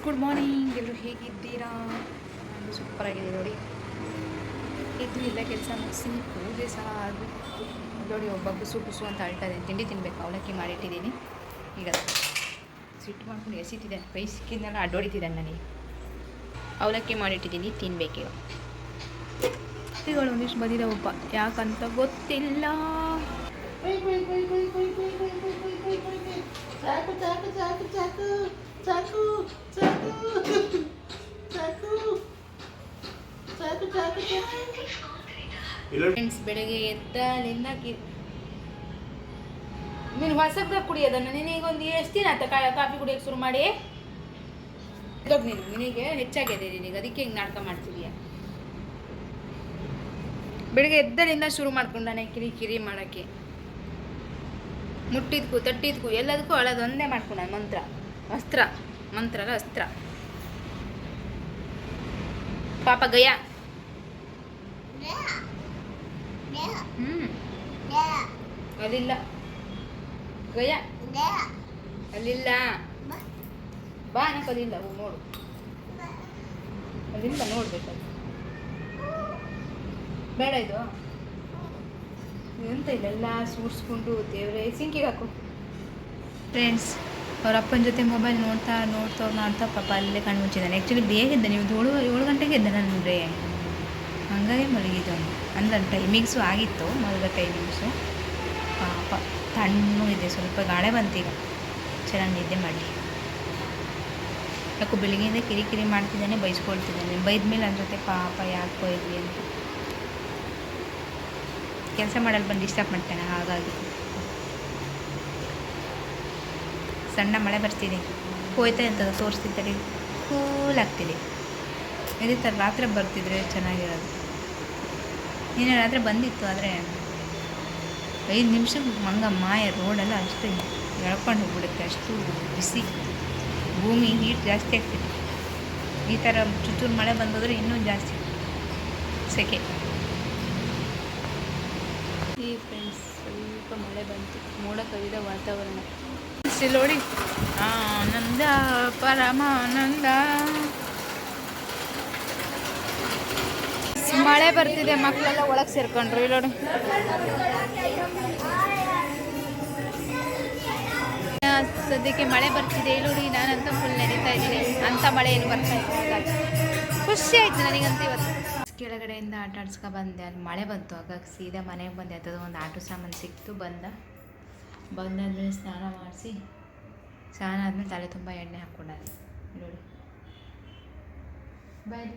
Good morning, ಎಲ್ಲರೂ ಹೇಗಿದ್ದೀರಾ? ನಾನು ಸೂಪರಾಗಿದೆ ನೋಡಿ. ಇದು ಇಲ್ಲ ಕೆಲಸ ಮುಗಿಸಿ ಪೂಜೆ ಸಹ ಆಗಿ ನೋಡಿ, ಒಬ್ಬ ಕುಸು ಅಂತ ಅಳ್ತಾ ಇದ್ದೀನಿ. ತಿಂಡಿ ತಿನ್ನಬೇಕು, ಅವಲಕ್ಕಿ ಮಾಡಿಟ್ಟಿದ್ದೀನಿ. ಈಗ ಸಿಟ್ಟು ಮಾಡ್ಕೊಂಡು ಎಸಿತಿದ್ದಾನೆ, ಕೈ ಸಿಕ್ಕಿದ್ನೆಲ್ಲ ಅಡ್ಡೊಡಿತಿದ್ದಾನೆ ನನಗೆ. ಅವಲಕ್ಕಿ ಮಾಡಿಟ್ಟಿದ್ದೀನಿ, ತಿನ್ನಬೇಕೀಗ. ಇವುಗಳು ಒಂದಿಷ್ಟು ಬಂದಿದ್ದಾವಪ್ಪ, ಯಾಕಂತ ಗೊತ್ತಿಲ್ಲ. ಚಾಕು ಚಾಕು ಚಾಕು ಚಾಕು ಚಾಕು ಚಾಕು ಚಾಕು ಚಾಕು ಚಾಕು ಫ್ರೆಂಡ್ಸ್, ಬೆಳಗ್ಗೆ ಎದ್ದಾಲಿಂದ ನೀನು ಹೊಸಬ್ದಾಗ ಕುಡಿಯೋದನ್ನು ನಿನಗೊಂದು ಎಷ್ಟು ದಿನ ಆಯ್ತಾ ಕಾಫಿ ಕುಡಿಯೋಕ್ಕೆ ಶುರು ಮಾಡಿ? ನೀನು ನಿನಗೆ ಹೆಚ್ಚಾಗಿದೆ ನಿನಗೆ, ಅದಕ್ಕೆ ಹಿಂಗೆ ನಾಟಕ ಮಾಡ್ತಿದೀಯ. ಬೆಳಗ್ಗೆ ಎದ್ದಲಿಂದ ಶುರು ಮಾಡ್ಕೊಂಡಾನೆ ಕಿರಿ ಮಾಡೋಕ್ಕೆ. ಮುಟ್ಟಿದ್ಕು ತಟ್ಟಿದ್ಕು ಎಲ್ಲದಕ್ಕೂ ಅಳೋದು ಒಂದೇ ಮಾಡ್ಕೊಂಡ. ಮಂತ್ರ ಅಲ್ಲ ಅಸ್ತ್ರ. ಪಾಪ ಗಯ ಅಲ್ಲಿಲ್ಲ, ಗಯ ಅಲ್ಲಿಲ್ಲ, ಬಾ ಅನ್ನೋಕ್ಕಲ್ಲಿಲ್ಲ. ನೋಡು, ಅಲ್ಲಿಂದ ನೋಡ್ಬೇಕಲ್ಲ, ಬೇಡ ಇದು ಎಂತ ಇಲ್ಲೆಲ್ಲ ಸೂರ್ಸ್ಕೊಂಡು ದೇವರೇ ಸಿಂಕಿಗೆ ಹಾಕು. ಫ್ರೆಂಡ್ಸ್, ಅವ್ರ ಅಪ್ಪನ ಜೊತೆ ಮೊಬೈಲ್ ನೋಡ್ತಾ ಪಾಪ ಅಲ್ಲೇ ಕಣ್ಣು ಮುಚ್ಚಿದ್ದಾನೆ. ಆ್ಯಕ್ಚುಲಿ ಬೇಗ ಇದ್ದ, ನೀವು 7 ಗಂಟೆಗೆ ಇದ್ದ ನನ್ರೆ, ಹಂಗಾಗಿ ಮಲಗಿದ್ದು. ಅಂದ್ರೆ ಟೈಮಿಂಗ್ಸು ಆಗಿತ್ತು, ಮಲಗೋ ಟೈಮಿಂಗ್ಸು. ಪಾಪ ತಣ್ಣು ಇದೆ, ಸ್ವಲ್ಪ ಗಾಳಿ ಬಂತೀಗ, ಚೆನ್ನಾಗಿ ನಿದ್ದೆ ಮಾಡಿ. ಯಾಕೋ ಬೆಳಿಗ್ಗೆಯಿಂದ ಕಿರಿ ಮಾಡ್ತಿದ್ದಾನೆ, ಬೈಸ್ಕೊಳ್ತಿದ್ದಾನೆ. ಬೈದ ಮೇಲೆ ನನ್ನ ಜೊತೆ ಪಾಪ ಯಾಕೆ ಬೈದ್ವಿ ಅಂತ ಕೆಲಸ ಮಾಡಲು ಬಂದು ಡಿಸ್ಟರ್ಬ್ ಮಾಡ್ತಾನೆ. ಹಾಗಾಗಿ ಸಣ್ಣ ಮಳೆ ಬರ್ತಿದೆ, ಹೋಯ್ತಾ ಇರ್ತದೆ, ತೋರಿಸ್ತಿದ್ದಾರೆ, ಕೂಲ್ ಆಗ್ತಿದೆ. ಇದೇ ಥರ ರಾತ್ರಿ ಬರ್ತಿದ್ರೆ ಚೆನ್ನಾಗಿರೋದು. ನಿನ್ನೆ ರಾತ್ರಿ ಬಂದಿತ್ತು, ಆದರೆ 5 ನಿಮಿಷಕ್ಕೆ ಮಾಯ. ರೋಡೆಲ್ಲ ಅಷ್ಟು ಎಳ್ಕೊಂಡು ಹೋಗ್ಬಿಡುತ್ತೆ, ಅಷ್ಟು ಬಿಸಿ, ಭೂಮಿ ಹೀಟ್ ಜಾಸ್ತಿ ಆಗ್ತಿದೆ. ಈ ಥರ ಚುಚ್ಚೂರು ಮಳೆ ಬಂದೋದ್ರೆ ಇನ್ನೂ ಜಾಸ್ತಿ ಸೆಕೆ. ಈ ಫ್ರೆಂಡ್ಸ್, ಸ್ವಲ್ಪ ಮಳೆ ಬಂತು, ಮೋಡ ಕವಿದ ವಾತಾವರಣ. ನೋಡಿ, ಆನಂದ ಪರಮಾನಂದ. ಮಳೆ ಬರ್ತಿದೆ, ಮಕ್ಕಳೆಲ್ಲ ಒಳಗೆ ಸೇರ್ಕೊಂಡ್ರು. ನೋಡಿ, ಸದ್ಯಕ್ಕೆ ಮಳೆ ಬರ್ತಿದೆ. ನೋಡಿ, ನಾನಂತೂ ಫುಲ್ ನೆನೀತಾ ಇದ್ದೀನಿ. ಅಂಥ ಮಳೆ ಏನು ಬರ್ತಾ ಇದೆ, ಖುಷಿ ಆಯಿತು ನನಗಂತೂ ಇವತ್ತು. ಕೆಳಗಡೆಯಿಂದ ಆಟ ಆಡ್ಸ್ಕೊ ಬಂದೆ, ಅಲ್ಲಿ ಮಳೆ ಬಂತು. ಹಾಗಾಗಿ ಸೀದಾ ಮನೆಗೆ ಬಂದೆ. ಅದು ಒಂದು ಆಟೋ ಸಾಮಾನು ಸಿಕ್ತು. ಬಂದಾದ್ಮೇಲೆ ಸ್ನಾನ ಮಾಡಿಸಿ, ಸ್ನಾನ ಆದಮೇಲೆ ತಲೆ ತುಂಬ ಎಣ್ಣೆ ಹಾಕ್ಕೊಂಡಾರೆ. ನೋಡಿ, ಬಾಯ್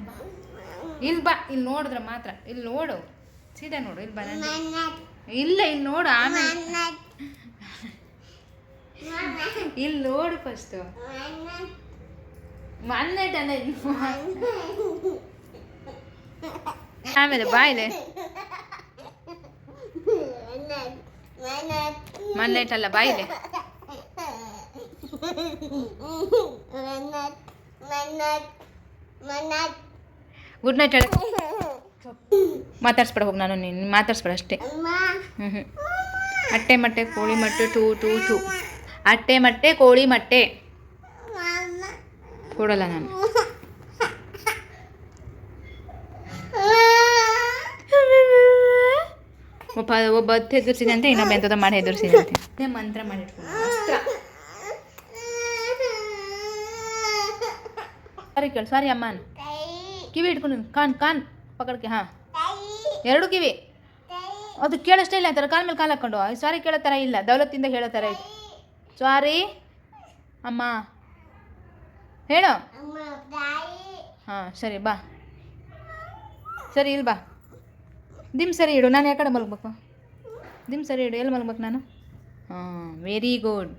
ಬಾ, ಇಲ್ಲಿ ಬಾ, ಇಲ್ಲಿ ನೋಡಿದ್ರೆ ಮಾತ್ರ, ಇಲ್ಲಿ ನೋಡು, ಸೀದಾ ನೋಡು, ಇಲ್ಲಿ ಬಾ. ಇಲ್ಲ, ಇಲ್ಲಿ ನೋಡು, ಆಮೇಲೆ ಇಲ್ಲಿ ನೋಡು ಫಸ್ಟು. ಆಮೇಲೆ ಬಾಯಿಲೆ ಮನ್ನೈಟ್ ಅಲ್ಲ, ಬಾಯಿಲೆ. ಗುಡ್ ನೈಟ್ ಹೇಳ. ಮಾತಾಡ್ಸ್ಬೇಡ, ಹೋಗಿ. ನಾನು ನೀನು ಮಾತಾಡ್ಸ್ಬೇಡ ಅಷ್ಟೇ. ಅಟ್ಟೆ ಮಟ್ಟೆ ಕೋಳಿ ಮೊಟ್ಟೆ ಟೂ ಅಟ್ಟೆ ಮಟ್ಟೆ ಕೋಳಿ ಮೊಟ್ಟೆ ಕೊಡಲ್ಲ ನಾನು. ಒಬ್ಬ ಹತ್ತು ಹೆದರ್ಸಿದಂತೆ, ಇನ್ನೊಬ್ಬ ಎಂಥದ ಮಾಡಿ ಹೆದರ್ಸಿದಂತೆ. ಮಂತ್ರ ಮಾಡಿಟ್ಕೊಂಡು ಸಾರಿ ಕೇಳು. ಸಾರಿ ಅಮ್ಮನ್ ಕಿವಿ ಇಟ್ಕೊಂಡು ಕಾನ್ ಪಕಡ್ಕೆ. ಹಾಂ, 2 ಕಿವಿ. ಅದು ಕೇಳಷ್ಟೇ ಇಲ್ಲ ಅಂತಾರೆ, ಕಾಲ ಮೇಲೆ ಕಾಲು ಹಾಕ್ಕೊಂಡು. ಸಾರಿ ಕೇಳೋ ಥರ ಇಲ್ಲ, ದೌಲತ್ತಿಂದ ಹೇಳೋ ಥರ ಐತೆ. ಸಾರಿ ಅಮ್ಮ ಹೇಳು. ಹಾಂ, ಸರಿ ಬಾ. ಸರಿ, ಇಲ್ಲಿ ಬಾ. ದಿಮ್ ಸರಿ ಇಡು. ನಾನು ಯಾಕಡೆ ಮಲಗಬೇಕು? ದಿಮ್ ಸರಿ ಇಡು. ಎಲ್ಲಿ ಮಲಗ್ಬೇಕು ನಾನು? ಹಾಂ, ವೆರಿ ಗುಡ್.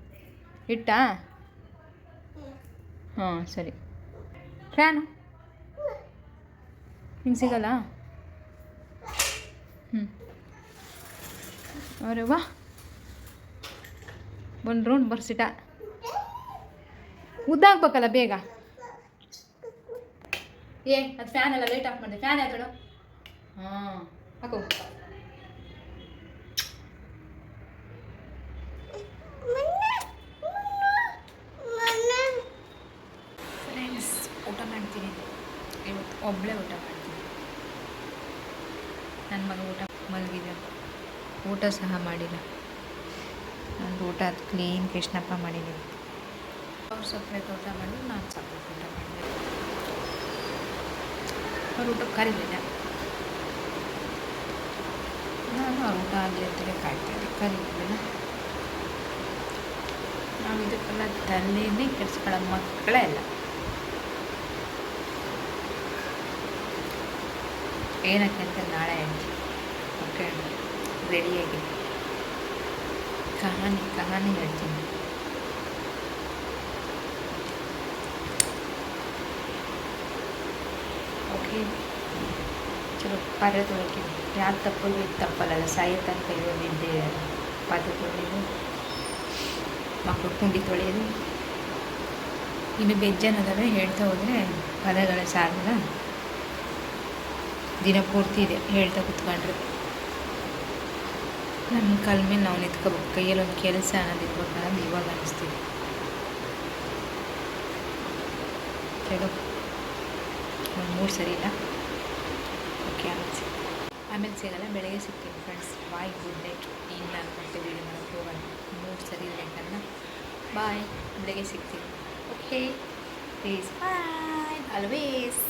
ಇಟ್ಟಾ? ಹಾಂ, ಸರಿ. ಫ್ಯಾನು ಹಿಂಗೆ ಸಿಗಲ್ಲ? ಅರೆ ವಾ, ಒಂದು ರೌಂಡ್ ಬರ್ಸಿಟ. ಉದ್ದಾಗಬೇಕಲ್ಲ ಬೇಗ. ಅದು ಫ್ಯಾನ್ ಎಲ್ಲ ಲೈಟ್ ಆಫ್ ಮಾಡಿದೆ. ಫ್ಯಾನ್ ಯಾಕಡು? ಹಾಂ, ಹಾಕು. ಒಬ್ಬಳೇ ಊಟ ಮಾಡ್ತೀನಿ. ನನ್ನ ಮಗ ಊಟ ಮಲಗಿದೆ, ಊಟ ಸಹ ಮಾಡಿಲ್ಲ. ನಂದು ಊಟ ಅದು ಕ್ಲೀನ್ ಕೃಷ್ಣಪ್ಪ ಮಾಡಿದ್ದೀನಿ. ಅವ್ರು ಸಪ್ರೇಟ್ ಊಟ ಮಾಡಿದ್ರು, ನಾನು ಸಪ್ರೇಟ್ ಊಟ ಮಾಡಿದೆ. ಅವ್ರ ಊಟಕ್ಕೆ ಕರಿಲಿಲ್ಲ, ನಾನು ಅವ್ರ ಊಟ ಆಗಲಿ ಅಂತಲೇ ಕಾಯ್ತಾಯಿದ್ದೆ, ಕರಿಲಿಲ್ಲ. ನಾವು ಇದಕ್ಕೆಲ್ಲ ತಲೆನೇ ಕೆಡಿಸ್ಕೊಳ್ಳೋ ಮಕ್ಕಳೇ ಅಲ್ಲ. ಏನಕ್ಕೆ ಅಂತ ನಾಳೆ ಹೇಳ್ತೀನಿ. ಓಕೆ, ರೆಡಿಯಾಗಿ ಕಹಾನಿ ಹೇಳ್ತೀನಿ. ಓಕೆ, ಚಲೋ ಪಾತ್ರೆ ತೊಳಕ್ಕೆ ಯಾರು ತಪ್ಪಲು ಇದು ತಪ್ಪಲ್ಲ, ಸಾಯೋ ತನಕ ಇರೋ ನಿದ್ದೆ ಪಾತ್ರೆ ತೊಳೆಯೋದು, ಮಕ್ಕಳು ಕುಂಡಿ ತೊಳೆಯೋದು, ಇನ್ನು ಬೆಜ್ಜನದಾದರೆ ಹೇಳ್ತಾ ಹೋದರೆ ಪದಗಳ ಸಾಲಲ್ಲ. ದಿನ ಪೂರ್ತಿ ಇದೆ ಹೇಳ್ತಾ ಕೂತ್ಕೊಂಡ್ರೆ. ನಮ್ಮ ಕಾಲ ಮೇಲೆ ನಾವು ನಿಂತ್ಕೋಬೇಕು, ಕೈಯಲ್ಲಿ ಒಂದು ಕೆಲಸ ಅನ್ನೋದು ಇರ್ಬೇಕು ಅನ್ನೋದು ಇವಾಗ ಅನ್ನಿಸ್ತೀವಿ. ಚಲೋ, ಒಂದು ಮೂರು ಸರಿ ಇಲ್ಲ. ಓಕೆ, ಆಮೇಲೆ ಸಿಗಲ್ಲ, ಬೆಳಗ್ಗೆ ಸಿಗ್ತೀನಿ ಫ್ರೆಂಡ್ಸ್. ಬಾಯ್, ಗುಡ್ ನೈಟ್. ಇನ್ನು ನಾನು ಮತ್ತೆ ವೀಡಿಯೋ ಮಾಡೋಕ್ಕೆ ಹೋಗೋಣ, ಮೂರು ಸರಿ ಇಲ್ಲ. ಬಾಯ್, ಬೆಳಗ್ಗೆ ಸಿಗ್ತೀನಿ. Okay, please bye always.